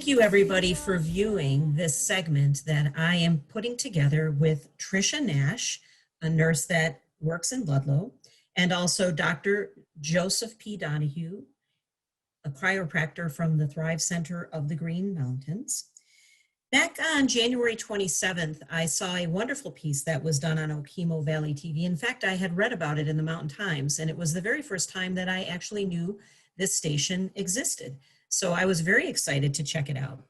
you everybody for viewing this segment that I am putting together with Trisha Nash, a nurse that works in Ludlow, and also Dr. Joseph P. Donohue, a chiropractor from the Thrive Center of the Green Mountains. Back on January 27th, I saw a wonderful piece that was done on Okemo Valley TV. In fact, I had read about it in the Mountain Times, and it was the very first time that I actually knew this station existed. So I was very excited to check it out.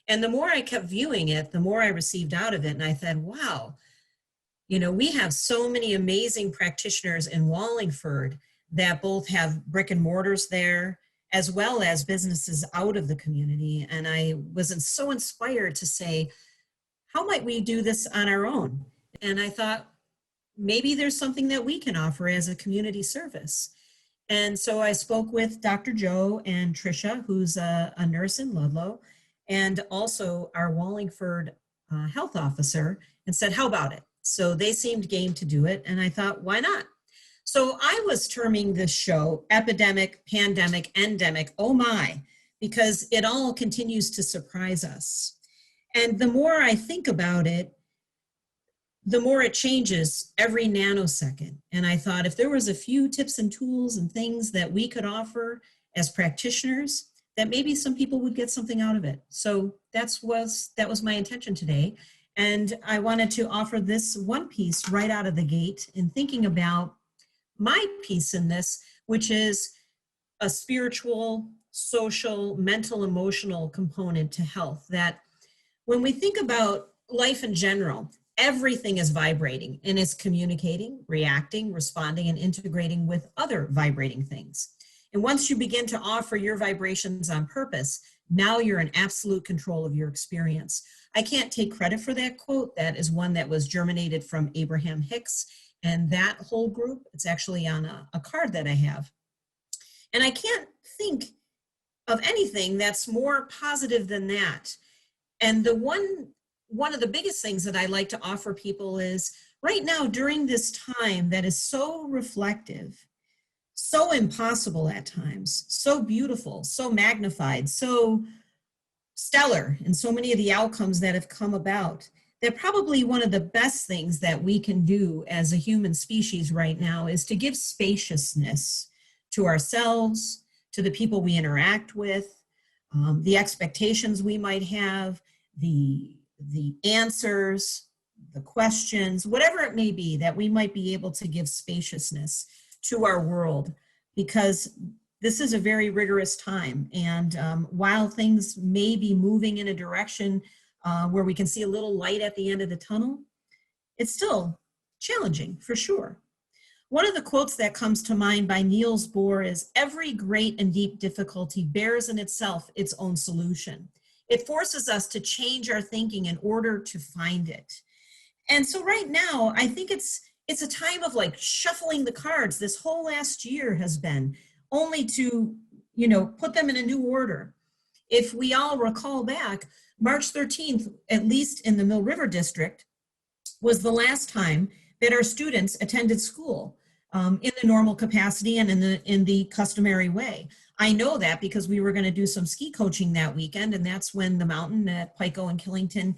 And the more I kept viewing it, the more I received out of it. And I thought, wow, you know, we have so many amazing practitioners in Wallingford that both have brick and mortars there, as well as businesses out of the community. And I was so inspired to say, how might we do this on our own? And I thought, maybe there's something that we can offer as a community service. And so I spoke with Dr. Joe and Trisha, who's a nurse in Ludlow, and also our Wallingford health officer, and said, how about it? So they seemed game to do it. And I thought, why not? So I was terming this show Epidemic, Pandemic, Endemic, oh my, because it all continues to surprise us. And the more I think about it, the more it changes every nanosecond. And I thought if there was a few tips and tools and things that we could offer as practitioners, that maybe some people would get something out of it. So that was my intention today. And I wanted to offer this one piece right out of the gate in thinking about my piece in this, which is a spiritual, social, mental, emotional component to health. That when we think about life in general, everything is vibrating and is communicating, reacting, responding, and integrating with other vibrating things. And once you begin to offer your vibrations on purpose, now you're in absolute control of your experience. I can't take credit for that quote. That is one that was germinated from Abraham Hicks and that whole group. It's actually on a card that I have. And I can't think of anything that's more positive than that. And the one of the biggest things that I like to offer people is right now during this time that is so reflective, so impossible at times, so beautiful, so magnified, so stellar in so many of the outcomes that have come about, that probably one of the best things that we can do as a human species right now is to give spaciousness to ourselves, to the people we interact with, the expectations we might have, the answers, the questions, whatever it may be, that we might be able to give spaciousness to our world, because this is a very rigorous time. And while things may be moving in a direction where we can see a little light at the end of the tunnel, it's still challenging for sure. One of the quotes that comes to mind by Niels Bohr is, every great and deep difficulty bears in itself its own solution. It forces us to change our thinking in order to find it. And so right now, I think it's a time of like shuffling the cards. This whole last year has been only to, you know, put them in a new order. If we all recall back, March 13th, at least in the Mill River District, was the last time that our students attended school in the normal capacity and in the customary way. I know that because we were going to do some ski coaching that weekend, and that's when the mountain at Pico and Killington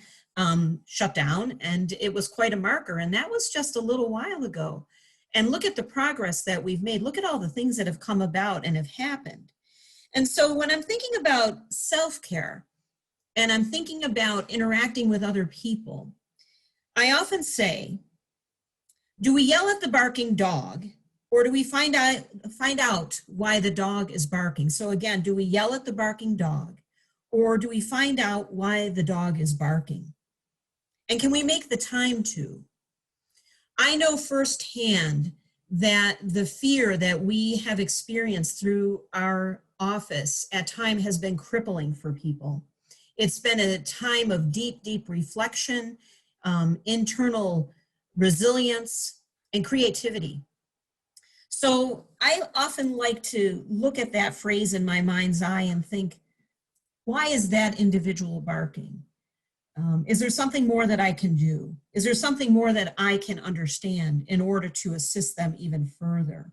shut down, and it was quite a marker, and that was just a little while ago. And look at the progress that we've made. Look at all the things that have come about and have happened. And so when I'm thinking about self-care and I'm thinking about interacting with other people, I often say, do we yell at the barking dog, or do we find out why the dog is barking? So again, do we yell at the barking dog, or do we find out why the dog is barking? And can we make the time to? I know firsthand that the fear that we have experienced through our office at times has been crippling for people. It's been a time of deep, deep reflection, internal resilience, and creativity. So I often like to look at that phrase in my mind's eye and think, why is that individual barking? Is there something more that I can do? Is there something more that I can understand in order to assist them even further?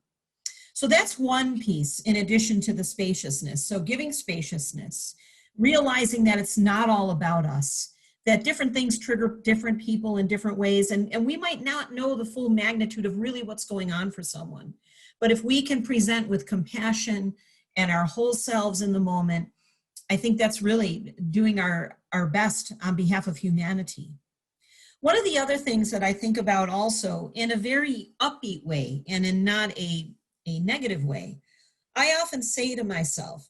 So that's one piece in addition to the spaciousness. So giving spaciousness. realizing that it's not all about us, that different things trigger different people in different ways, and we might not know the full magnitude of really what's going on for someone. But if we can present with compassion and our whole selves in the moment, I think that's really doing our best on behalf of humanity. One of the other things that I think about also in a very upbeat way and in not a negative way, I often say to myself,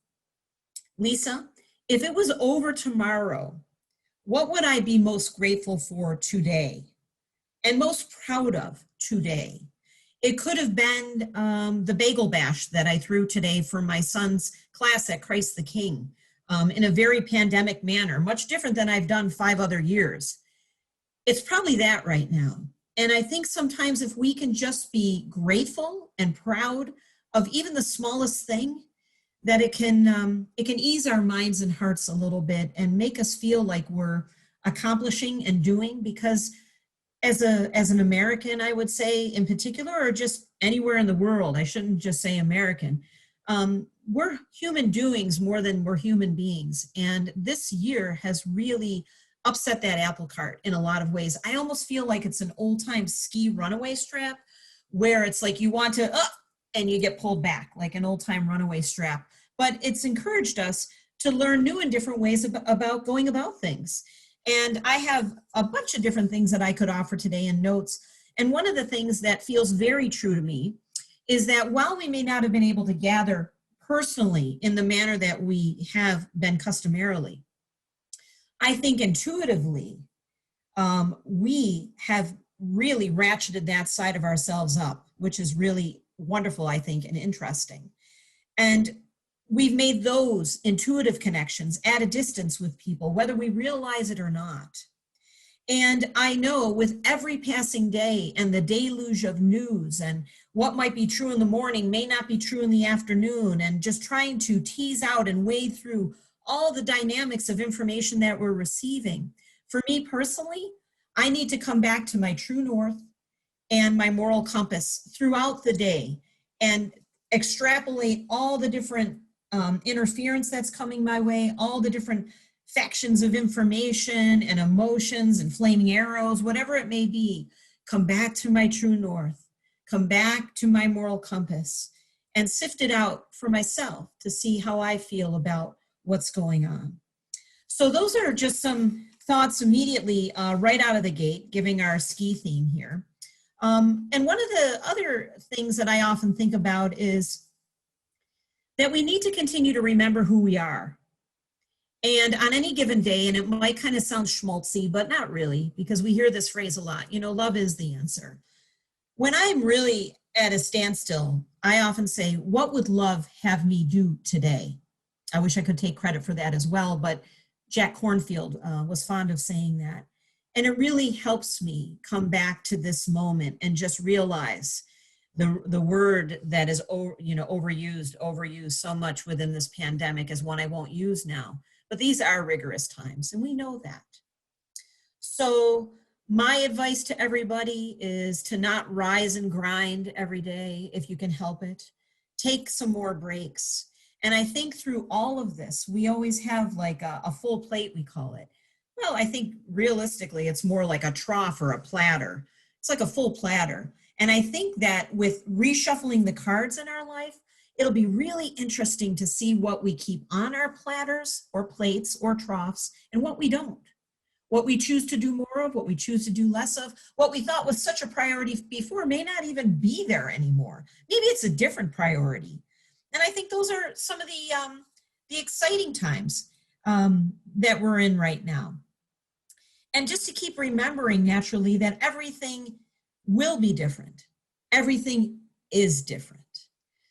Lisa, if it was over tomorrow, what would I be most grateful for today and most proud of today? It could have been the bagel bash that I threw today for my son's class at Christ the King in a very pandemic manner, much different than I've done 5 other years. It's probably that right now. And I think sometimes if we can just be grateful and proud of even the smallest thing, that it can ease our minds and hearts a little bit and make us feel like we're accomplishing and doing. Because as an American, I would say in particular, or just anywhere in the world, I shouldn't just say American, we're human doings more than we're human beings. And this year has really upset that apple cart in a lot of ways. I almost feel like it's an old time ski runaway strap where it's like you want to up and you get pulled back like an old time runaway strap. But it's encouraged us to learn new and different ways about going about things. And I have a bunch of different things that I could offer today in notes. And one of the things that feels very true to me is that while we may not have been able to gather personally in the manner that we have been customarily, I think intuitively, we have really ratcheted that side of ourselves up, which is really wonderful, I think, and interesting. And we've made those intuitive connections at a distance with people, whether we realize it or not. And I know with every passing day and the deluge of news and what might be true in the morning may not be true in the afternoon, and just trying to tease out and wade through all the dynamics of information that we're receiving. For me personally, I need to come back to my true north and my moral compass throughout the day and extrapolate all the different interference that's coming my way, all the different factions of information and emotions and flaming arrows, whatever it may be. Come back to my true north, come back to my moral compass, and sift it out for myself to see how I feel about what's going on. So those are just some thoughts immediately right out of the gate, giving our ski theme here. And one of the other things that I often think about is that we need to continue to remember who we are. And on any given day, and it might kind of sound schmaltzy, but not really, because we hear this phrase a lot, you know, love is the answer. When I'm really at a standstill, I often say, what would love have me do today? I wish I could take credit for that as well, but Jack Kornfield was fond of saying that. And it really helps me come back to this moment and just realize the word that is overused so much within this pandemic is one I won't use now. But these are rigorous times, and we know that. So my advice to everybody is to not rise and grind every day if you can help it. Take some more breaks. And I think through all of this, we always have like a full plate, we call it. Well, I think realistically, it's more like a trough or a platter. It's like a full platter. And I think that with reshuffling the cards in our life, it'll be really interesting to see what we keep on our platters or plates or troughs and what we don't. What we choose to do more of, what we choose to do less of, what we thought was such a priority before may not even be there anymore. Maybe it's a different priority. And I think those are some of the exciting times that we're in right now. And just to keep remembering naturally that everything will be different. Everything is different.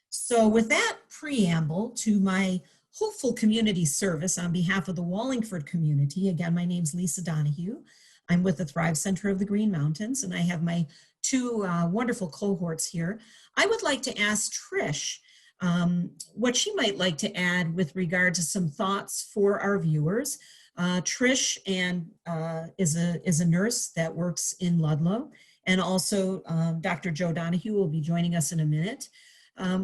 So with that preamble to my hopeful community service on behalf of the Wallingford community, again, my name's Lisa Donohue. I'm with the Thrive Center of the Green Mountains, and I have my two wonderful cohorts here. I would like to ask Trish what she might like to add with regard to some thoughts for our viewers. Trish is a nurse that works in Ludlow, and also Dr. Joe Donohue will be joining us in a minute.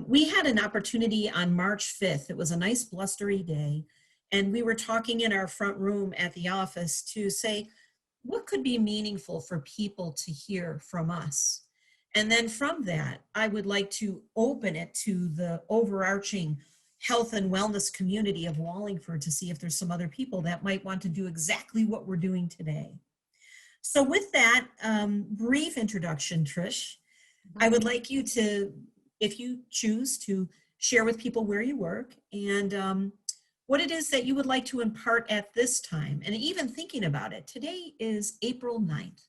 We had an opportunity on March 5th. It was a nice blustery day, And we were talking in our front room at the office to say, what could be meaningful for people to hear from us? And then from that, I would like to open it to the overarching health and wellness community of Wallingford to see if there's some other people that might want to do exactly what we're doing today. So with that brief introduction, Trish, I would like you to, if you choose to, share with people where you work and what it is that you would like to impart at this time. And even thinking about it, today is April 9th.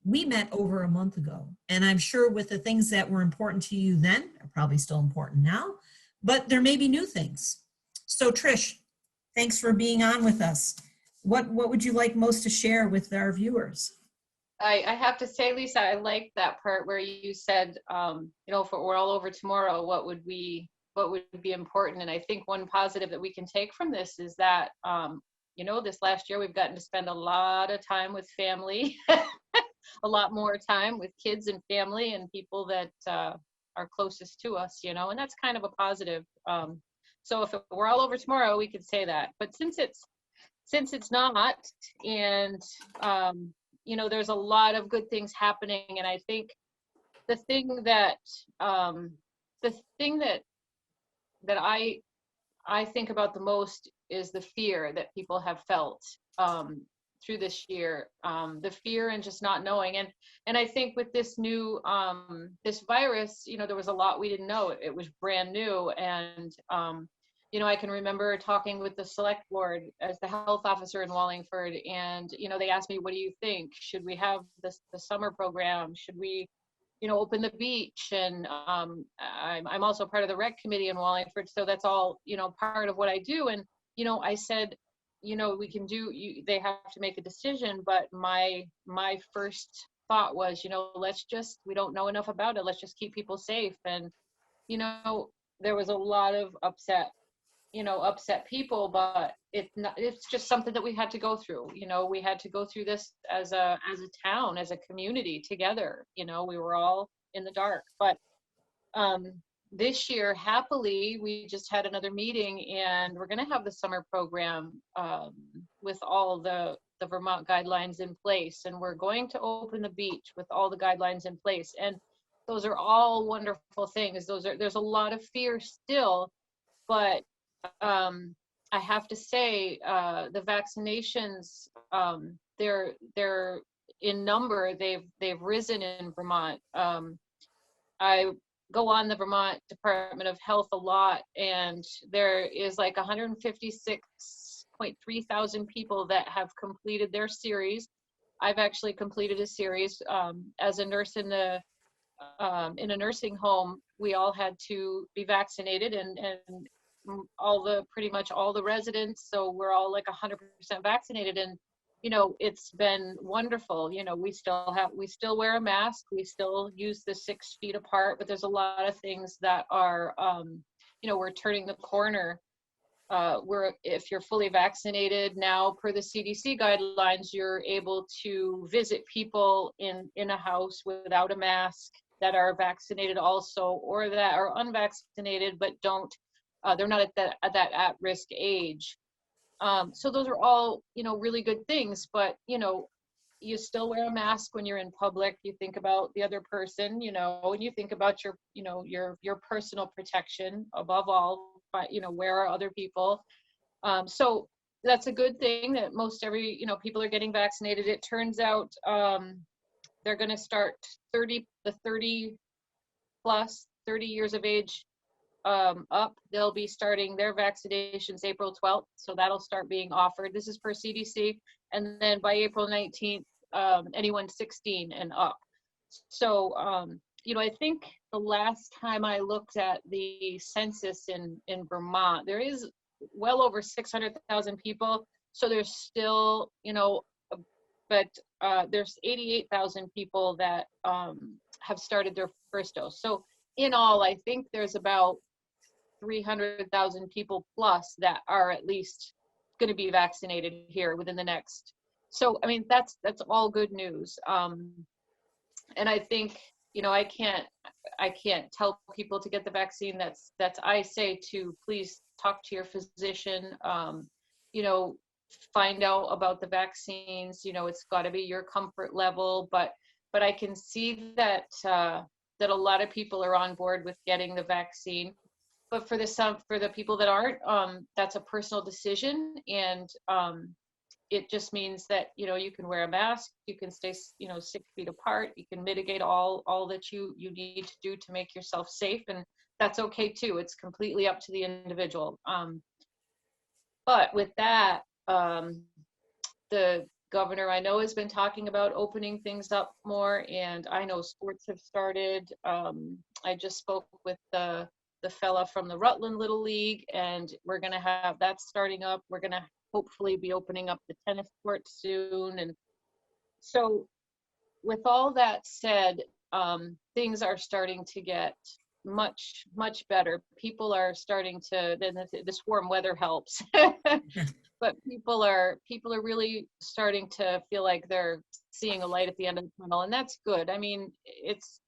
We met over a month ago, and I'm sure with the things that were important to you then are probably still important now, but there may be new things. So Trish, thanks for being on with us. What would you like most to share with our viewers? I have to say, Lisa, I like that part where you said, if it were all over tomorrow, what would be important? And I think one positive that we can take from this is that, this last year we've gotten to spend a lot of time with family, a lot more time with kids and family and people that are closest to us, and that's kind of a positive. So if it were all over tomorrow, we could say that. But since it's not, and there's a lot of good things happening, and I think the thing that that I think about the most is the fear that people have felt through this year, the fear and just not knowing. And I think with this new this virus, there was a lot we didn't know. It was brand new, and I can remember talking with the select board as the health officer in Wallingford, and they asked me, what do you think? Should we have the summer program? Should we open the beach? And I'm also part of the rec committee in Wallingford, so that's all part of what I do. And I said, we can do, they have to make a decision, but my first thought was, we don't know enough about it, let's just keep people safe. And there was a lot of upset people, but it's just something that we had to go through. We had to go through this as a town, as a community together. We were all in the dark. But this year, happily, we just had another meeting, and we're going to have the summer program with all the Vermont guidelines in place, and we're going to open the beach with all the guidelines in place. And those are all wonderful things. There's a lot of fear still, but I have to say, the vaccinations, they're in number, they've risen in Vermont. I go on the Vermont Department of Health a lot, and there is like 156.3 thousand people that have completed their series. I've actually completed a series as a nurse in a nursing home. We all had to be vaccinated, and pretty much all the residents, so we're all like 100% vaccinated. And it's been wonderful. We still wear a mask, we still use the 6 feet apart, but there's a lot of things that are we're turning the corner. If you're fully vaccinated now, per the CDC guidelines, you're able to visit people in a house without a mask that are vaccinated also, or that are unvaccinated but don't they're not at that at-risk age. So those are all really good things, but you still wear a mask when you're in public. You think about the other person, and you think about your your personal protection above all. But where are other people? So that's a good thing that most people are getting vaccinated. It turns out they're going to start 30 plus 30 years of age up. They'll be starting their vaccinations April 12th, so that'll start being offered. This is per CDC, and then by April 19th, anyone 16 and up. So I think the last time I looked at the census in Vermont, there is well over 600,000 people. So there's still, but there's 88,000 people that have started their first dose. So in all, I think there's about 300,000 people plus that are at least going to be vaccinated here within the next. So I mean, that's all good news. And I think I can't tell people to get the vaccine. I say to please talk to your physician. you know, find out about the vaccines. You know, it's got to be your comfort level, but I can see that that a lot of people are on board with getting the vaccine. But for the people that aren't, that's a personal decision, and it just means that, you know, you can wear a mask, you can stay, you know, 6 feet apart, you can mitigate all that you need to do to make yourself safe, and that's okay too. It's completely up to the individual. But with that, the governor I know has been talking about opening things up more, and I know sports have started. I just spoke with the fella from the Rutland Little League, and we're gonna have that starting up. We're gonna hopefully be opening up the tennis courts soon. And so with all that said, things are starting to get much better. People are starting to, then this warm weather helps. But people are really starting to feel like they're seeing a light at the end of the tunnel, and that's good. I mean, it's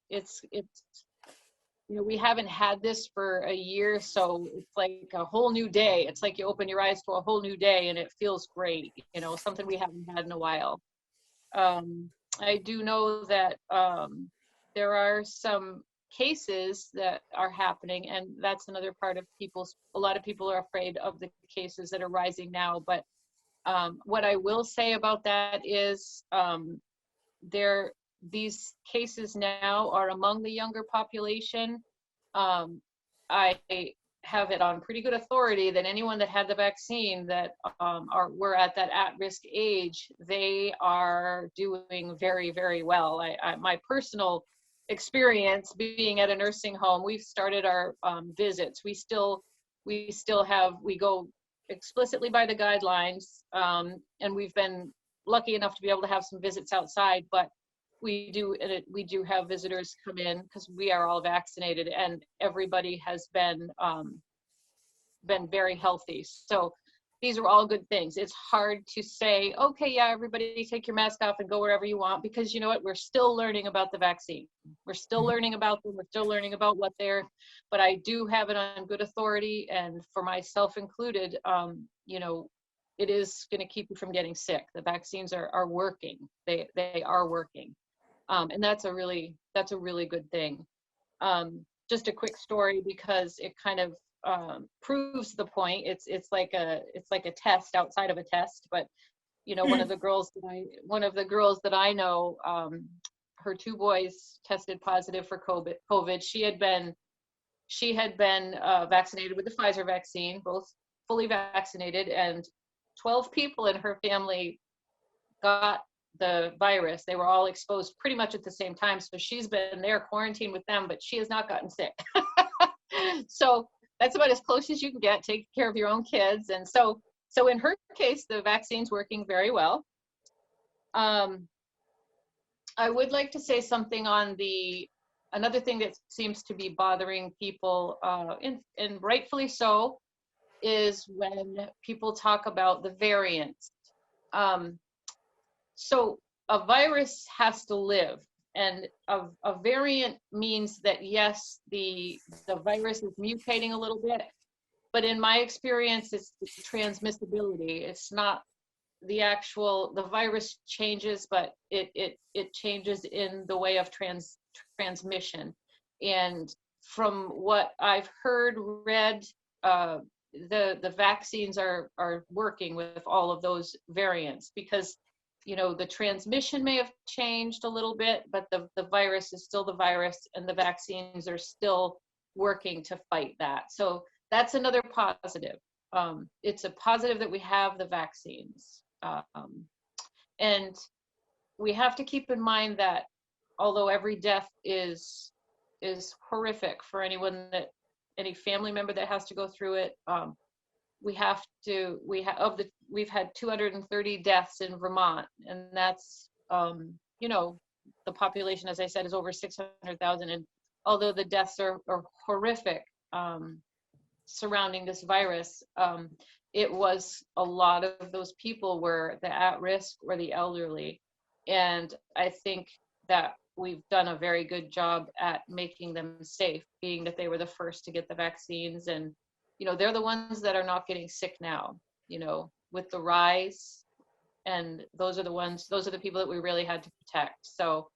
you know, we haven't had this for a year, so it's like a whole new day. It's like you open your eyes to a whole new day, and it feels great, you know, something we haven't had in a while. um, I do know that there are some cases that are happening, and that's another part of a lot of people are afraid of the cases that are rising now. But what I will say about that is there these cases now are among the younger population. um, I have it on pretty good authority that anyone that had the vaccine that were at that at-risk age, they are doing very well. My personal experience being at a nursing home, we've started our visits. We go explicitly by the guidelines, and we've been lucky enough to be able to have some visits outside, but we do have visitors come in because we are all vaccinated, and everybody has been very healthy. So these are all good things. It's hard to say, okay, yeah, everybody take your mask off and go wherever you want, because you know what, we're still learning about the vaccine. We're still learning about them. We're still learning about what they're, but I do have it on good authority, and for myself included, you know, it is going to keep you from getting sick. The vaccines are working. They are working. And that's a really good thing. Just a quick story, because it kind of proves the point. It's like a test outside of a test. But you know, one of the girls that I know, her two boys tested positive for COVID. She had been vaccinated with the Pfizer vaccine, both fully vaccinated, and 12 people in her family got the virus. They were all exposed pretty much at the same time. So she's been there quarantined with them, but she has not gotten sick. So that's about as close as you can get, taking care of your own kids. And so in her case, the vaccine's working very well. I would like to say something on another thing that seems to be bothering people, and rightfully so, is when people talk about the variants. So a virus has to live, and a variant means that yes, the virus is mutating a little bit, but in my experience, it's the transmissibility. It's not the virus changes, but it changes in the way of transmission. And from what I've heard, read, the vaccines are working with all of those variants, because you know, the transmission may have changed a little bit, but the virus is still the virus, and the vaccines are still working to fight that. So that's another positive. It's a positive that we have the vaccines. And we have to keep in mind that although every death is horrific for any family member that has to go through it, we've had 230 deaths in Vermont, and that's, you know, the population, as I said, is over 600,000. And although the deaths are horrific surrounding this virus, it was a lot of those people were the at-risk or the elderly. And I think that we've done a very good job at making them safe, being that they were the first to get the vaccines. And you know, they're the ones that are not getting sick now. You know, with the rise, and those are the people that we really had to protect. So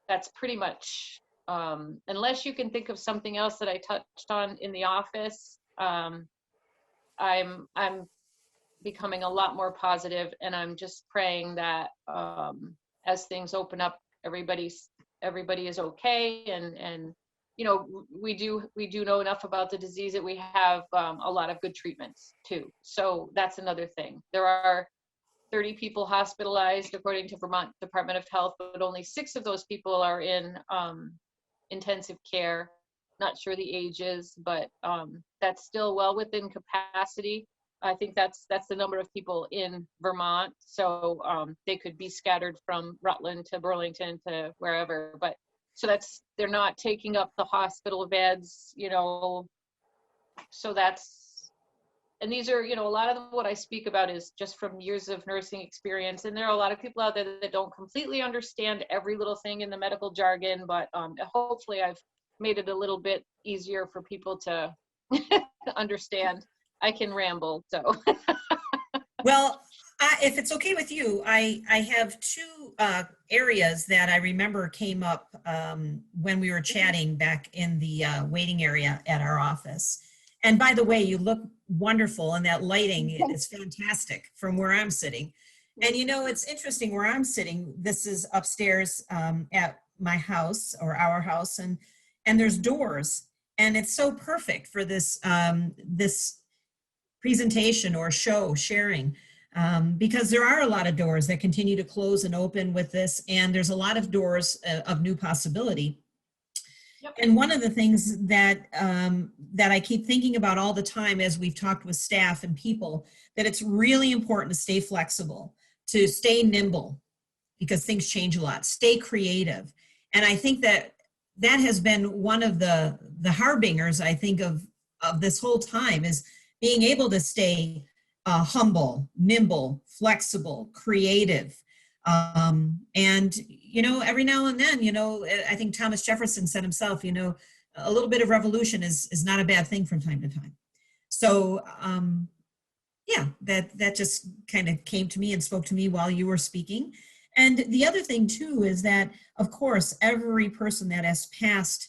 that's pretty much, unless you can think of something else that I touched on in the office, I'm becoming a lot more positive, and I'm just praying that as things open up, everybody is okay, and you know, we do know enough about the disease that we have a lot of good treatments too. So that's another thing. There are 30 people hospitalized according to Vermont Department of Health, but only 6 of those people are in intensive care. Not sure the ages, but that's still well within capacity. I think that's the number of people in Vermont. So they could be scattered from Rutland to Burlington to wherever. But so they're not taking up the hospital beds, you know. So and these are, you know, a lot of what I speak about is just from years of nursing experience. And there are a lot of people out there that don't completely understand every little thing in the medical jargon, but hopefully I've made it a little bit easier for people to understand. I can ramble, so. Well, if it's okay with you, I have 2 areas that I remember came up when we were chatting back in the waiting area at our office. And by the way, you look wonderful, and that lighting is fantastic from where I'm sitting. And you know, it's interesting where I'm sitting. This is upstairs at my house, or our house, and there's doors, and it's so perfect for this this presentation or show sharing, because there are a lot of doors that continue to close and open with this, and there's a lot of doors of new possibility. Yep. And one of the things that that I keep thinking about all the time as we've talked with staff and people, that it's really important to stay flexible, to stay nimble, because things change a lot, stay creative. And I think that that has been one of the harbingers, I think, of this whole time, is being able to stay humble, nimble, flexible, creative. And, you know, every now and then, you know, I think Thomas Jefferson said himself, you know, a little bit of revolution is not a bad thing from time to time. So, yeah, that just kind of came to me and spoke to me while you were speaking. And the other thing too is that, of course, every person that has passed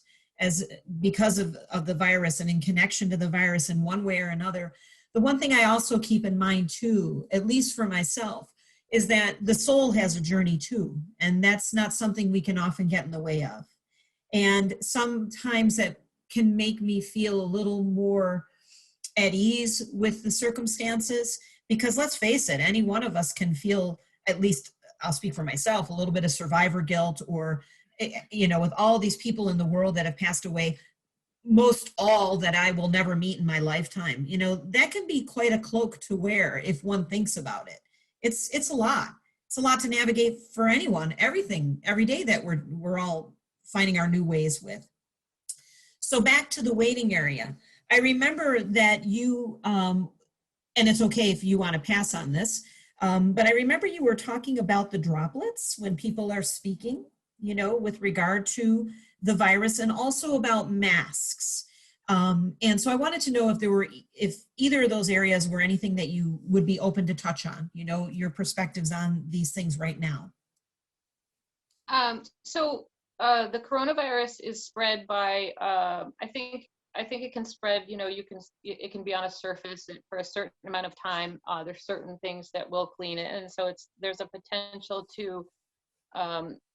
because of the virus and in connection to the virus in one way or another, the one thing I also keep in mind too, at least for myself, is that the soul has a journey too, and that's not something we can often get in the way of. And sometimes that can make me feel a little more at ease with the circumstances, because let's face it, any one of us can feel, at least I'll speak for myself, a little bit of survivor guilt, or, you know, with all these people in the world that have passed away, most all that I will never meet in my lifetime, you know, that can be quite a cloak to wear if one thinks about it. It's a lot. It's a lot to navigate for anyone, everything, every day that we're all finding our new ways with. So back to the waiting area. I remember that you, and it's okay if you want to pass on this, but I remember you were talking about the droplets when people are speaking, you know, with regard to the virus, and also about masks. And so I wanted to know if either of those areas were anything that you would be open to touch on, you know, your perspectives on these things right now. So the coronavirus is spread by, I think it can spread, you know, it can be on a surface for a certain amount of time. There's certain things that will clean it. And so there's a potential to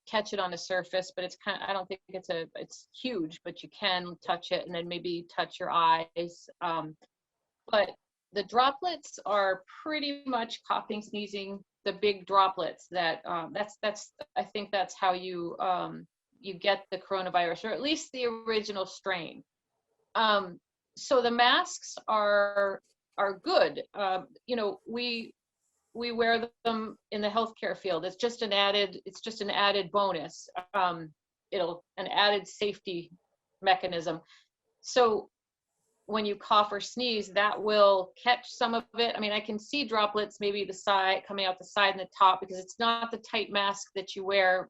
catch it on a surface, but I don't think it's huge, but you can touch it and then maybe touch your eyes. But the droplets are pretty much coughing, sneezing, the big droplets I think that's how you get the coronavirus, or at least the original strain. So the masks are good. You know, we wear them in the healthcare field. It's just an added bonus. An added safety mechanism. So when you cough or sneeze, that will catch some of it. I mean, I can see droplets, maybe the side, coming out the side and the top, because it's not the tight mask that you wear,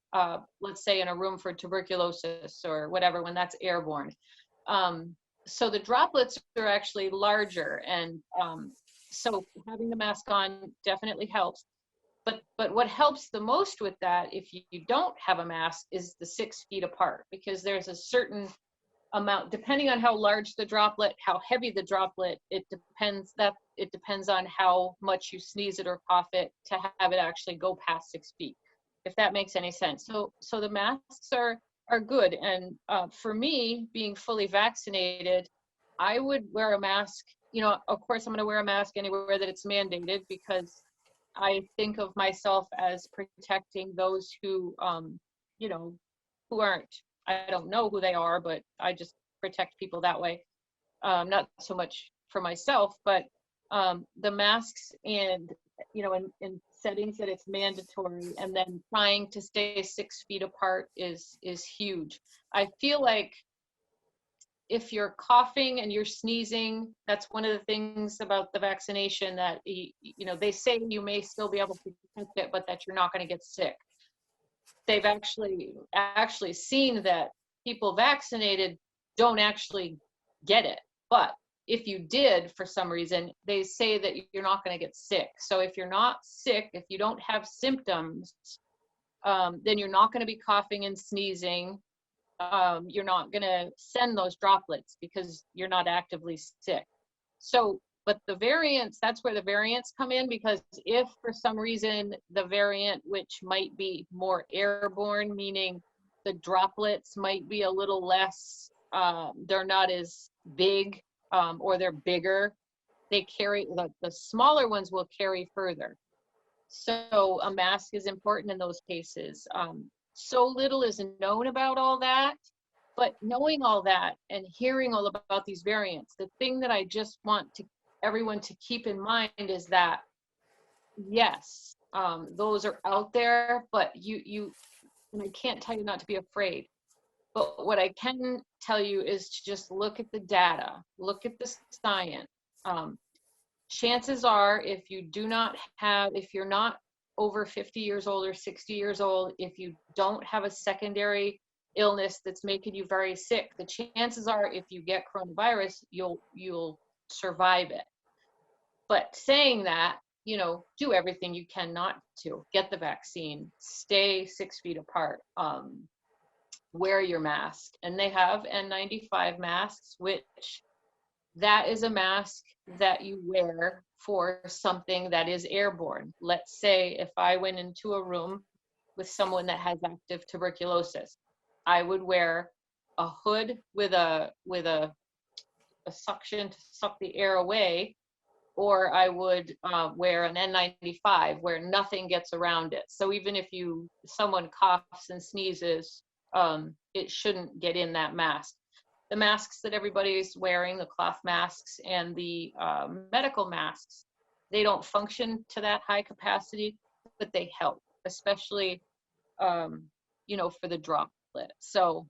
let's say in a room for tuberculosis or whatever, when that's airborne. So the droplets are actually larger. And So having the mask on definitely helps. But what helps the most with that, if you don't have a mask, is the 6 feet apart, because there's a certain amount, depending on how large the droplet, how heavy the droplet, it depends on how much you sneeze it or cough it to have it actually go past 6 feet, if that makes any sense. So the masks are good. And for me, being fully vaccinated, I would wear a mask. Of course, I'm going to wear a mask anywhere that it's mandated, because I think of myself as protecting those who, who aren't, I don't know who they are, but I just protect people that way. Not so much for myself, but the masks and, in settings that it's mandatory, and then trying to stay 6 feet apart is huge. I feel like if you're coughing and you're sneezing, that's one of the things about the vaccination, that they say you may still be able to catch it, but that you're not going to get sick. They've actually seen that people vaccinated don't actually get it. But if you did, for some reason, they say that you're not going to get sick. So if you're not sick, if you don't have symptoms, then you're not going to be coughing and sneezing. You're not going to send those droplets because you're not actively sick. So, but the variants, that's where the variants come in, because if for some reason the variant, which might be more airborne, meaning the droplets might be a little less, they're not as big, or they're bigger, they carry, the smaller ones will carry further. So a mask is important in those cases. So little is known about all that, but knowing all that and hearing all about these variants, the thing that I just want everyone to keep in mind is that, yes, those are out there, but and I can't tell you not to be afraid, but what I can tell you is to just look at the data, look at the science. Chances are, if you're not over 50 years old or 60 years old, if you don't have a secondary illness that's making you very sick, the chances are, if you get coronavirus, you'll survive it. But saying that, do everything you can not to get the vaccine, stay 6 feet apart, wear your mask. And they have N95 masks, which that is a mask that you wear for something that is airborne. Let's say if I went into a room with someone that has active tuberculosis, I would wear a hood with a suction to suck the air away, or I would wear an N95 where nothing gets around it. So even if someone coughs and sneezes, it shouldn't get in that mask. The masks that everybody's wearing, the cloth masks and the medical masks, they don't function to that high capacity, but they help, especially, for the droplet. So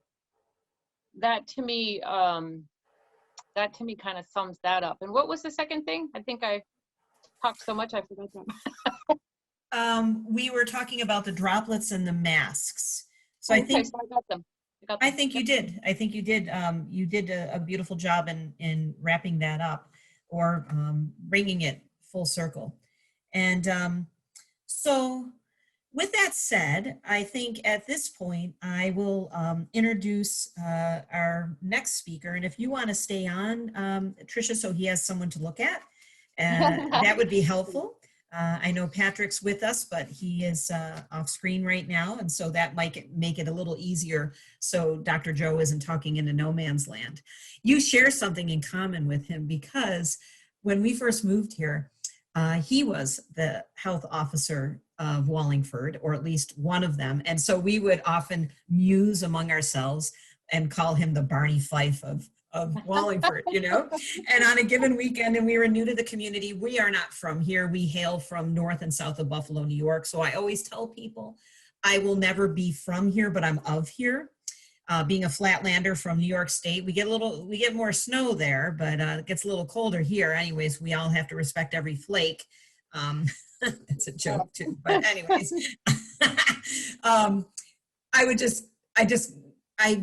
that to me kind of sums that up. And what was the second thing? I think I talked so much I forgot that. We were talking about the droplets and the masks. So okay, so I got them. I think you did. I think you did. You did a beautiful job in wrapping that up, or bringing it full circle. And so with that said, I think at this point, I will introduce our next speaker. And if you want to stay on, Trisha, so he has someone to look at, that would be helpful. I know Patrick's with us, but he is off screen right now. And so that might make it a little easier, so Dr. Joe isn't talking into no man's land. You share something in common with him, because when we first moved here, he was the health officer of Wallingford, or at least one of them. And so we would often muse among ourselves and call him the Barney Fife of Wallingford, and on a given weekend, and we were new to the community, we are not from here. We hail from north and south of Buffalo, New York. So I always tell people, I will never be from here, but I'm of here. Being a flatlander from New York State, we get more snow there, but it gets a little colder here. Anyways, we all have to respect every flake. It's a joke too, but anyways,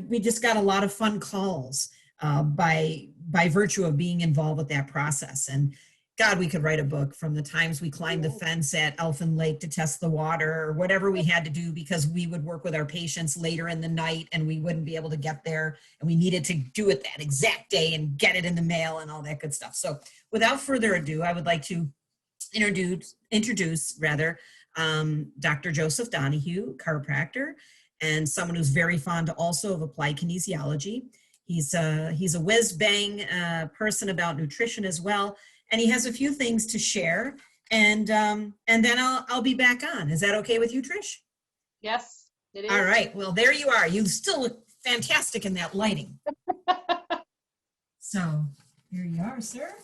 we just got a lot of fun calls by virtue of being involved with that process. And God, we could write a book from the times we climbed the fence at Elfin Lake to test the water or whatever we had to do because we would work with our patients later in the night and we wouldn't be able to get there and we needed to do it that exact day and get it in the mail and all that good stuff. So without further ado, I would like to introduce Dr. Joseph Donohue, chiropractor, and someone who's very fond also of applied kinesiology. He's a whiz bang person about nutrition as well, and he has a few things to share. And then I'll be back on. Is that okay with you, Trish? Yes, it is. All right. Well, there you are. You still look fantastic in that lighting. So here you are, sir.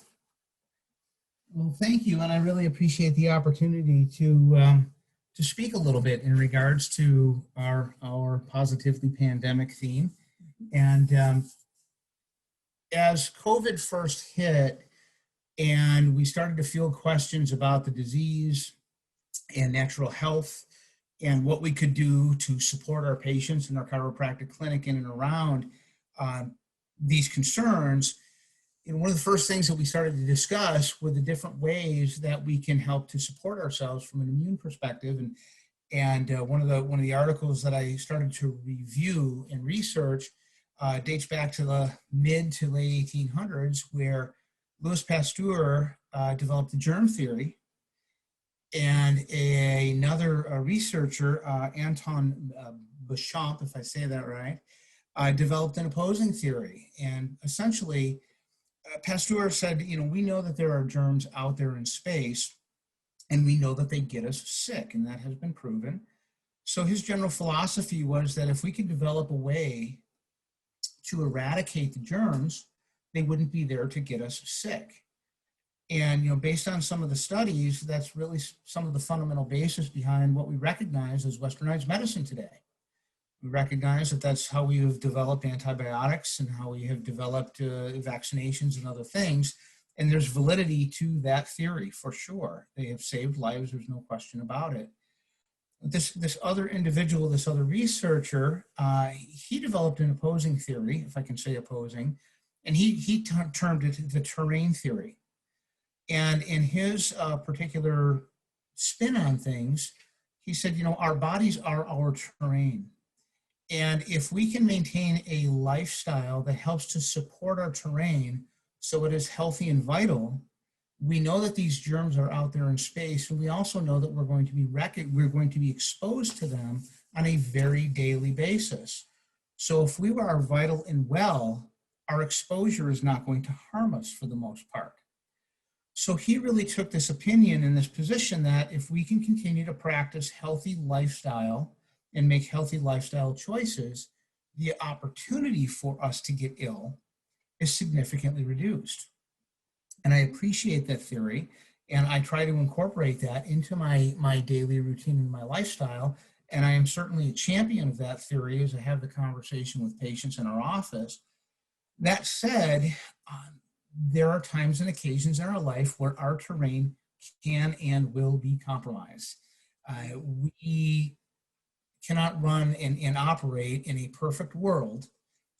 Well, thank you, and I really appreciate the opportunity to speak a little bit in regards to our positively pandemic theme. And as COVID first hit, and we started to field questions about the disease and natural health, and what we could do to support our patients in our chiropractic clinic in and around these concerns. And one of the first things that we started to discuss were the different ways that we can help to support ourselves from an immune perspective. And one of the articles that I started to review and research dates back to the mid to late 1800s, where Louis Pasteur developed the germ theory, and another researcher, Anton Béchamp, if I say that right, developed an opposing theory. And essentially, Pasteur said, we know that there are germs out there in space, and we know that they get us sick, and that has been proven. So his general philosophy was that if we could develop a way to eradicate the germs, they wouldn't be there to get us sick. And based on some of the studies, that's really some of the fundamental basis behind what we recognize as westernized medicine today. We recognize that that's how we have developed antibiotics and how we have developed vaccinations and other things. And there's validity to that theory for sure. They have saved lives, there's no question about it. This other individual, this other researcher, he developed an opposing theory, if I can say opposing, and he termed it the terrain theory. And in his particular spin on things, he said, our bodies are our terrain. And if we can maintain a lifestyle that helps to support our terrain so it is healthy and vital, we know that these germs are out there in space, and we also know that we're going to be exposed to them on a very daily basis. So if we are vital and well, our exposure is not going to harm us for the most part. So he really took this opinion and this position that if we can continue to practice healthy lifestyle and make healthy lifestyle choices, the opportunity for us to get ill is significantly reduced. And I appreciate that theory, and I try to incorporate that into my daily routine and my lifestyle. And I am certainly a champion of that theory as I have the conversation with patients in our office. That said, there are times and occasions in our life where our terrain can and will be compromised. We cannot run and operate in a perfect world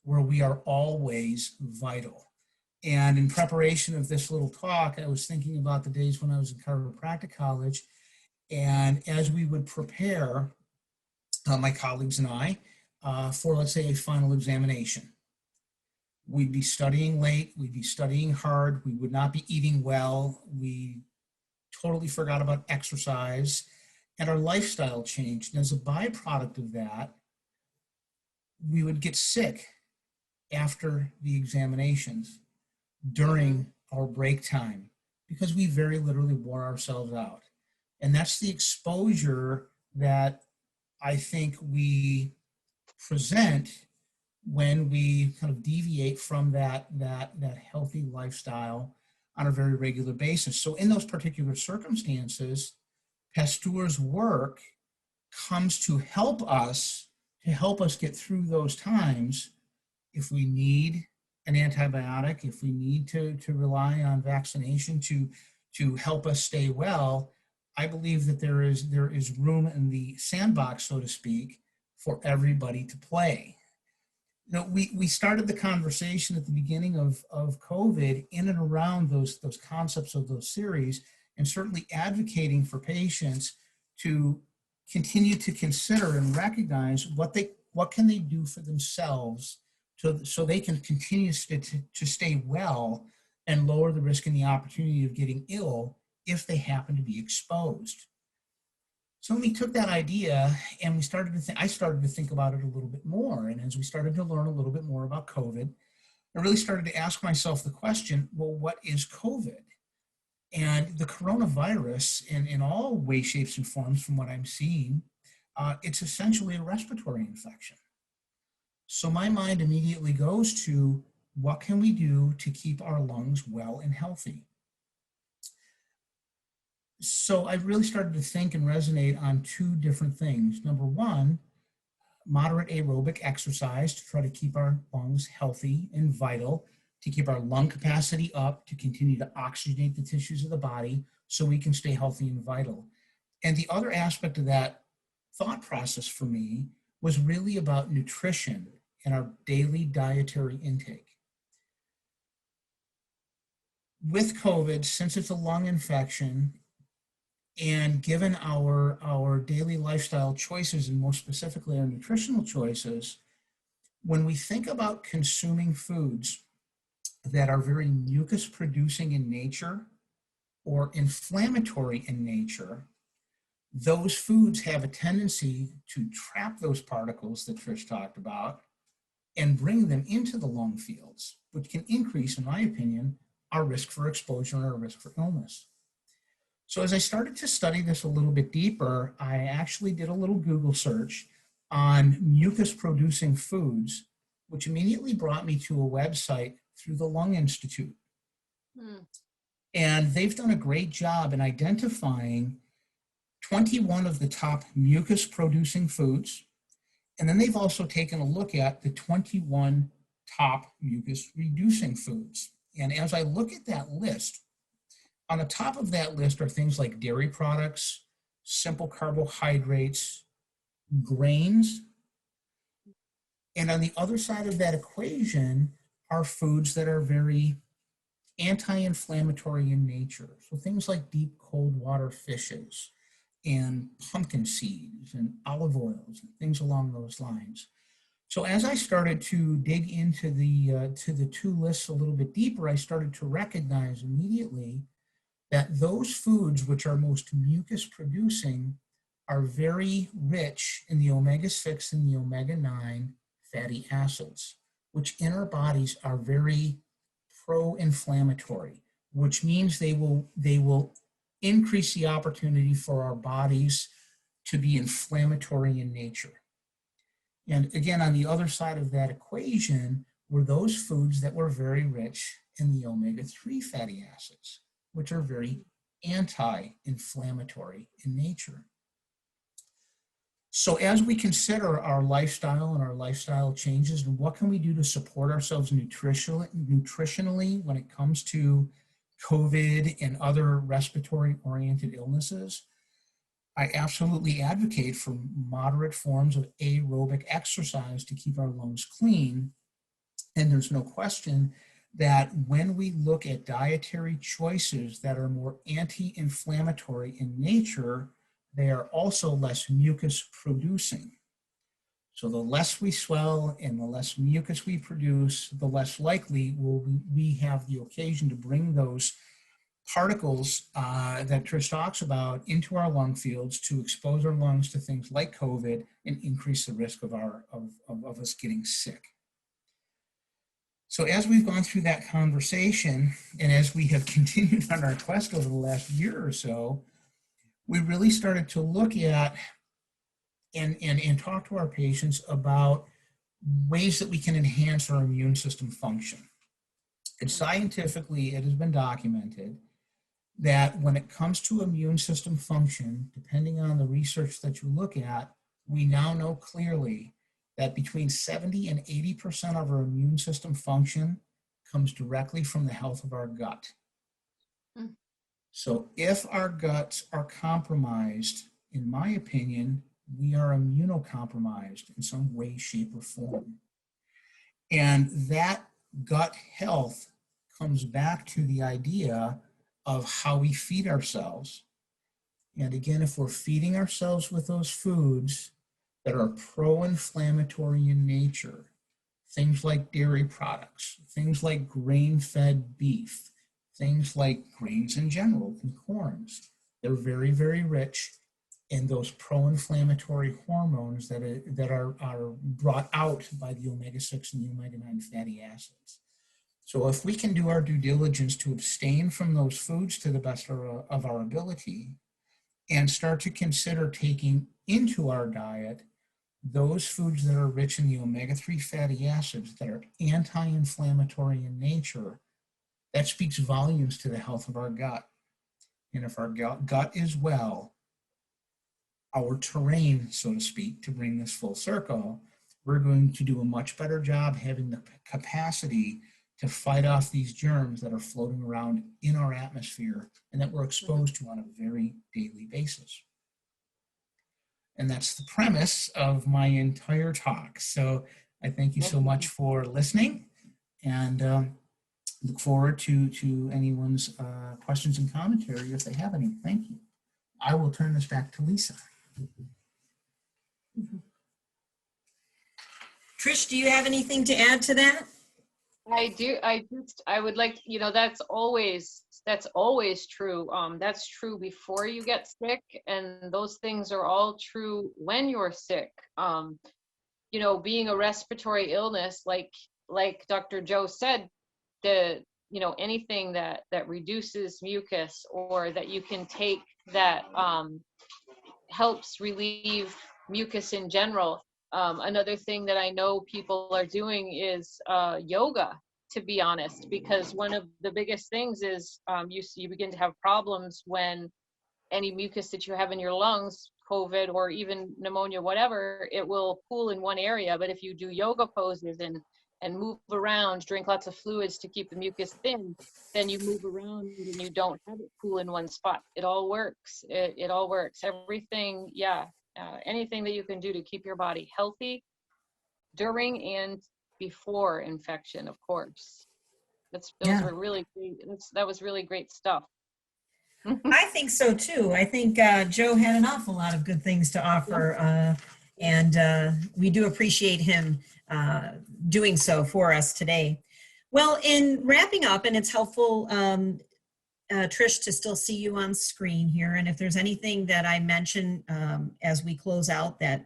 where we are always vital. And in preparation of this little talk, I was thinking about the days when I was in chiropractic college, and as we would prepare, my colleagues and I, for, let's say, a final examination, we'd be studying late, we'd be studying hard, we would not be eating well, we totally forgot about exercise, and our lifestyle changed. And as a byproduct of that, we would get sick after the examinations during our break time because we very literally wore ourselves out. And that's the exposure that I think we present when we kind of deviate from that healthy lifestyle on a very regular basis. So in those particular circumstances, Pasteur's work comes to help us get through those times. If we need an antibiotic, if we need to rely on vaccination to help us stay well, I believe that there is room in the sandbox, so to speak, for everybody to play. we started the conversation at the beginning of COVID in and around those concepts of those series, and certainly advocating for patients to continue to consider and recognize what can they do for themselves so they can continue to stay well and lower the risk and the opportunity of getting ill if they happen to be exposed. So we took that idea and we started to I started to think about it a little bit more. And as we started to learn a little bit more about COVID, I really started to ask myself the question, well, what is COVID? And the coronavirus, in all ways, shapes, and forms, from what I'm seeing, it's essentially a respiratory infection. So my mind immediately goes to, what can we do to keep our lungs well and healthy? So I really started to think and resonate on two different things. Number one, moderate aerobic exercise to try to keep our lungs healthy and vital, to keep our lung capacity up, to continue to oxygenate the tissues of the body so we can stay healthy and vital. And the other aspect of that thought process for me was really about nutrition and our daily dietary intake. With COVID, since it's a lung infection, and given our daily lifestyle choices, and more specifically our nutritional choices, when we think about consuming foods that are very mucus producing in nature or inflammatory in nature, those foods have a tendency to trap those particles that Trish talked about and bring them into the lung fields, which can increase, in my opinion, our risk for exposure and our risk for illness. So as I started to study this a little bit deeper, I actually did a little Google search on mucus-producing foods, which immediately brought me to a website through the Lung Institute. And they've done a great job in identifying 21 of the top mucus-producing foods. And then they've also taken a look at the 21 top mucus-reducing foods. And as I look at that list, on the top of that list are things like dairy products, simple carbohydrates, grains. And on the other side of that equation are foods that are very anti-inflammatory in nature. So things like deep cold water fishes and pumpkin seeds and olive oils and things along those lines. So as I started to dig into the two lists a little bit deeper, I started to recognize immediately that those foods which are most mucus producing are very rich in the omega-6 and the omega-9 fatty acids, which in our bodies are very pro-inflammatory, which means they will increase the opportunity for our bodies to be inflammatory in nature. And again, on the other side of that equation were those foods that were very rich in the omega-3 fatty acids, which are very anti-inflammatory in nature. So as we consider our lifestyle and our lifestyle changes and what can we do to support ourselves nutritionally when it comes to COVID and other respiratory-oriented illnesses, I absolutely advocate for moderate forms of aerobic exercise to keep our lungs clean. And there's no question that when we look at dietary choices that are more anti-inflammatory in nature, they are also less mucus producing. So the less we swell and the less mucus we produce, the less likely will we have the occasion to bring those particles that Trish talks about into our lung fields to expose our lungs to things like COVID and increase the risk of us getting sick. So as we've gone through that conversation and as we have continued on our quest over the last year or so, we really started to look at and talk to our patients about ways that we can enhance our immune system function. And scientifically, it has been documented that when it comes to immune system function, depending on the research that you look at, we now know clearly that between 70 and 80% of our immune system function comes directly from the health of our gut. So if our guts are compromised, in my opinion, we are immunocompromised in some way, shape, or form. And that gut health comes back to the idea of how we feed ourselves. And again, if we're feeding ourselves with those foods that are pro-inflammatory in nature, things like dairy products, things like grain-fed beef, things like grains in general and corns, they're very, very rich in those pro-inflammatory hormones that are brought out by the omega-6 and the omega-9 fatty acids. So if we can do our due diligence to abstain from those foods to the best of our ability and start to consider taking into our diet those foods that are rich in the omega-3 fatty acids that are anti-inflammatory in nature, that speaks volumes to the health of our gut. And if our gut is well, our terrain, so to speak, to bring this full circle, we're going to do a much better job having the capacity to fight off these germs that are floating around in our atmosphere and that we're exposed to on a very daily basis. And that's the premise of my entire talk. So I thank you so much for listening, and look forward to anyone's questions and commentary if they have any. Thank you. I will turn this back to Lisa. Trish, do you have anything to add to that? I do. I would like, that's always true. That's true before you get sick, and those things are all true when you're sick. Being a respiratory illness, like Dr. Joe said, anything that reduces mucus or that you can take that helps relieve mucus in general. Another thing that I know people are doing is yoga, to be honest, because one of the biggest things is you begin to have problems when any mucus that you have in your lungs, COVID or even pneumonia, whatever, it will pool in one area. But if you do yoga poses and move around, drink lots of fluids to keep the mucus thin, then you move around and you don't have it pool in one spot. It all works. It all works. Everything, yeah. Anything that you can do to keep your body healthy during and before infection, of course. Those were really great. That was really great stuff. I think so too. I think Joe had an awful lot of good things to offer, and we do appreciate him doing so for us today. Well, in wrapping up, and it's helpful, Trish, to still see you on screen here, and if there's anything that I mention as we close out that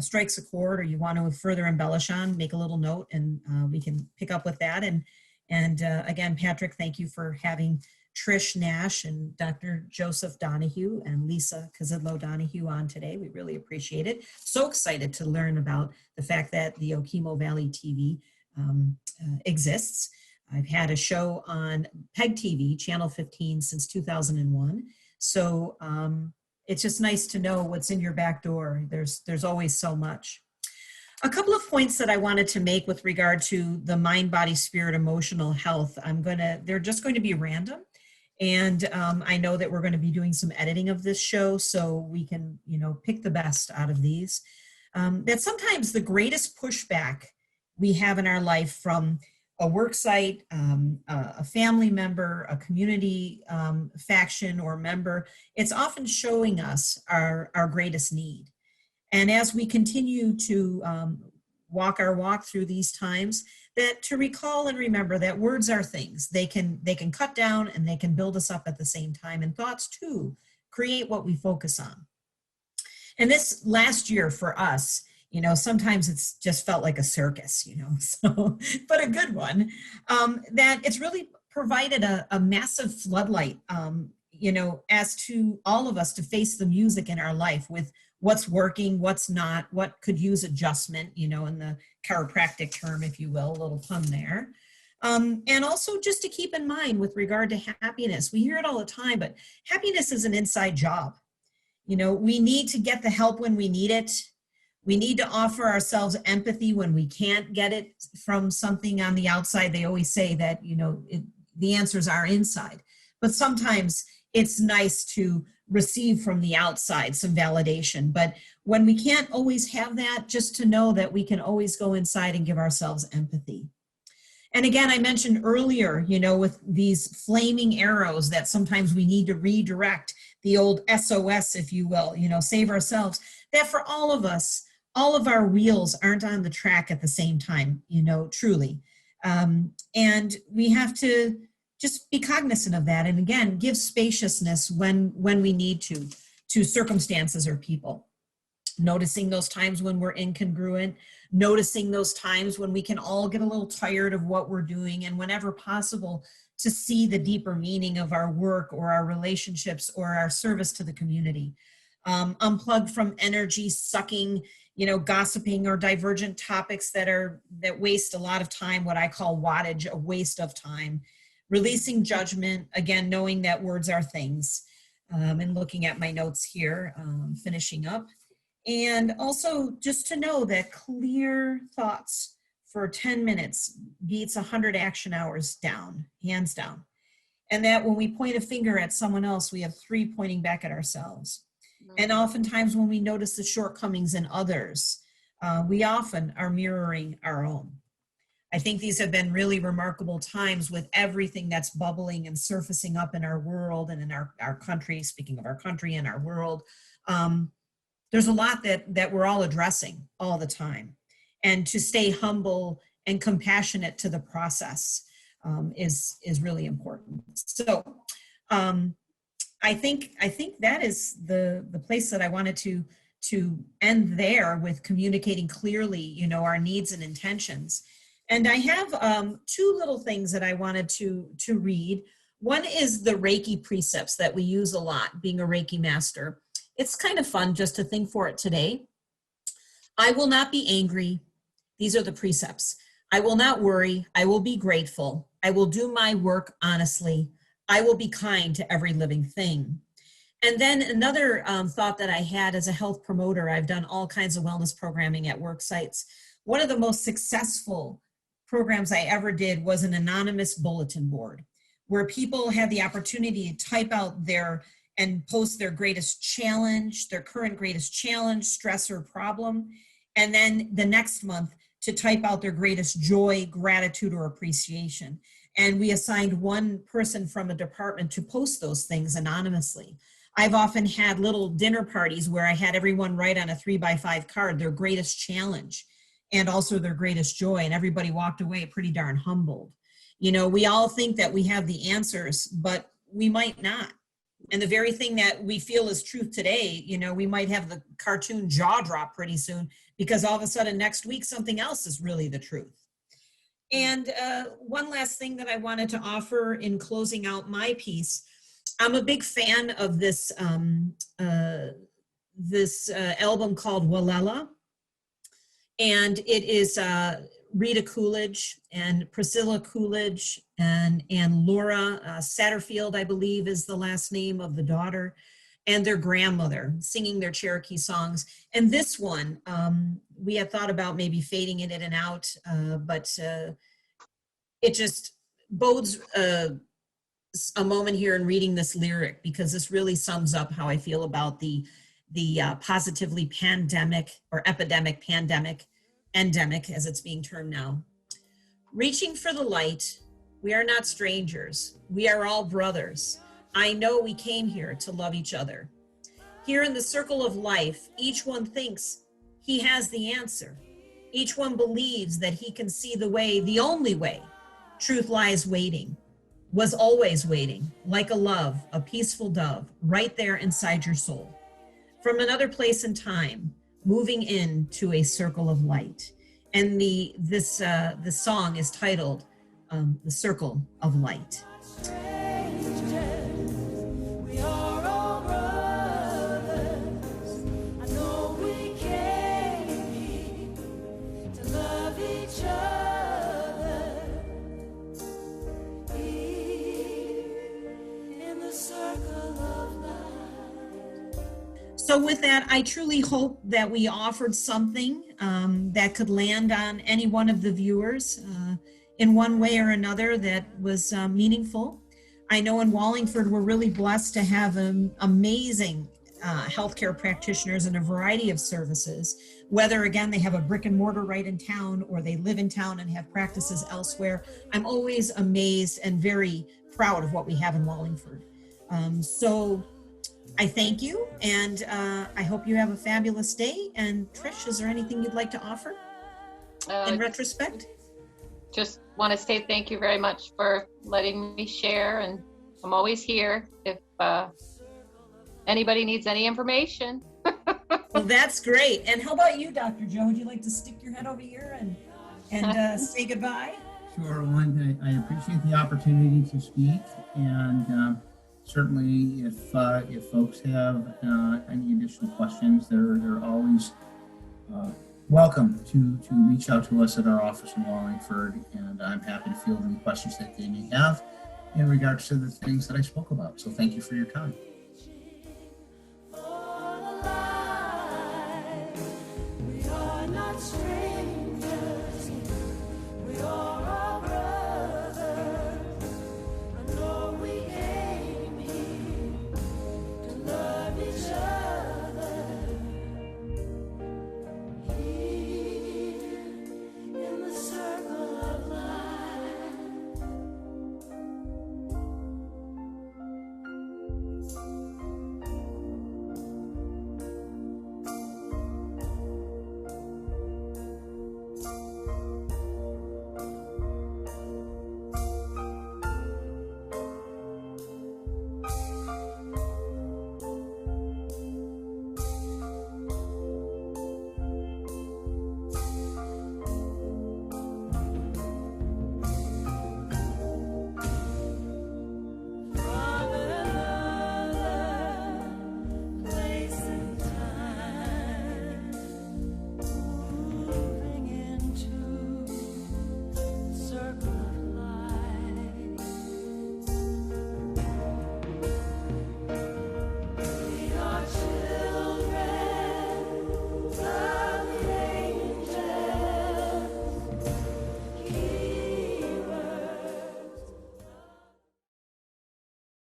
strikes a chord or you want to further embellish on, make a little note, and we can pick up with that. And again, Patrick, thank you for having Trish Nash and Dr. Joseph Donohue and Lisa Cuzydlo-Donohue on today. We really appreciate it. So excited to learn about the fact that the Okemo Valley TV exists. I've had a show on PEG TV, Channel 15, since 2001. So it's just nice to know what's in your back door. There's always so much. A couple of points that I wanted to make with regard to the mind, body, spirit, emotional health. They're just going to be random. And I know that we're going to be doing some editing of this show so we can, pick the best out of these. That sometimes the greatest pushback we have in our life from a work site, a family member, a community faction or member, it's often showing us our greatest need. And as we continue to walk our walk through these times, that to recall and remember that words are things. They can cut down and they can build us up at the same time. And thoughts too create what we focus on. And this last year for us, sometimes it's just felt like a circus, so, but a good one, that it's really provided a massive floodlight, as to all of us to face the music in our life with what's working, what's not, what could use adjustment, in the chiropractic term, if you will, a little pun there. And also just to keep in mind with regard to happiness, we hear it all the time, but happiness is an inside job. We need to get the help when we need it. We need to offer ourselves empathy when we can't get it from something on the outside. They always say that, the answers are inside. But sometimes it's nice to receive from the outside some validation. But when we can't always have that, just to know that we can always go inside and give ourselves empathy. And again, I mentioned earlier, with these flaming arrows that sometimes we need to redirect, the old SOS, if you will, save ourselves, that for all of us, all of our wheels aren't on the track at the same time, truly. And we have to just be cognizant of that. And again, give spaciousness when we need to circumstances or people. Noticing those times when we're incongruent, noticing those times when we can all get a little tired of what we're doing, and whenever possible, to see the deeper meaning of our work or our relationships or our service to the community. Unplug from energy sucking, gossiping or divergent topics that waste a lot of time, what I call wattage, a waste of time. Releasing judgment, again, knowing that words are things. And looking at my notes here, finishing up. And also just to know that clear thoughts for 10 minutes beats 100 action hours down, hands down. And that when we point a finger at someone else, we have 3 pointing back at ourselves. And oftentimes when we notice the shortcomings in others, we often are mirroring our own. I think these have been really remarkable times with everything that's bubbling and surfacing up in our world and in our country, speaking of our country and our world. There's a lot that we're all addressing all the time. And to stay humble and compassionate to the process is really important. So I think that is the place that I wanted to end there, with communicating clearly, our needs and intentions. And I have 2 little things that I wanted to read. One is the Reiki precepts that we use a lot, being a Reiki master. It's kind of fun just to think for it today. I will not be angry. These are the precepts. I will not worry. I will be grateful. I will do my work honestly. I will be kind to every living thing. And then another thought that I had as a health promoter, I've done all kinds of wellness programming at work sites. One of the most successful programs I ever did was an anonymous bulletin board, where people had the opportunity to type out and post their greatest challenge, their current greatest challenge, stress, or problem. And then the next month to type out their greatest joy, gratitude, or appreciation. And we assigned one person from a department to post those things anonymously. I've often had little dinner parties where I had everyone write on a 3x5 card their greatest challenge and also their greatest joy. And everybody walked away pretty darn humbled. We all think that we have the answers, but we might not. And the very thing that we feel is truth today, we might have the cartoon jaw drop pretty soon, because all of a sudden next week, something else is really the truth. And one last thing that I wanted to offer in closing out my piece, I'm a big fan of this album called Wallela. And it is Rita Coolidge and Priscilla Coolidge and Laura Satterfield, I believe is the last name of the daughter, and their grandmother singing their Cherokee songs. And this one, we had thought about maybe fading it in and out, but it just bodes a moment here in reading this lyric, because this really sums up how I feel about the positively pandemic or epidemic, pandemic, endemic as it's being termed now. Reaching for the light, we are not strangers. We are all brothers. I know we came here to love each other. Here in the circle of life, each one thinks he has the answer. Each one believes that he can see the way, the only way. Truth lies waiting, was always waiting, like a love, a peaceful dove, right there inside your soul. From another place and time, moving into a circle of light. And the song is titled The Circle of Light. So with that, I truly hope that we offered something that could land on any one of the viewers in one way or another that was meaningful. I know in Wallingford, we're really blessed to have amazing healthcare practitioners in a variety of services, whether again, they have a brick and mortar right in town or they live in town and have practices elsewhere. I'm always amazed and very proud of what we have in Wallingford. So I thank you, and I hope you have a fabulous day. And Trish, is there anything you'd like to offer in retrospect? Just want to say thank you very much for letting me share, and I'm always here if anybody needs any information. Well, that's great. And how about you, Dr. Joe? Would you like to stick your head over here and say goodbye? Sure, Linda. I appreciate the opportunity to speak, and certainly if folks have any additional questions, they're always welcome to reach out to us at our office in Wallingford, and I'm happy to field any questions that they may have in regards to the things that I spoke about. So thank you for your time. We are not strangers.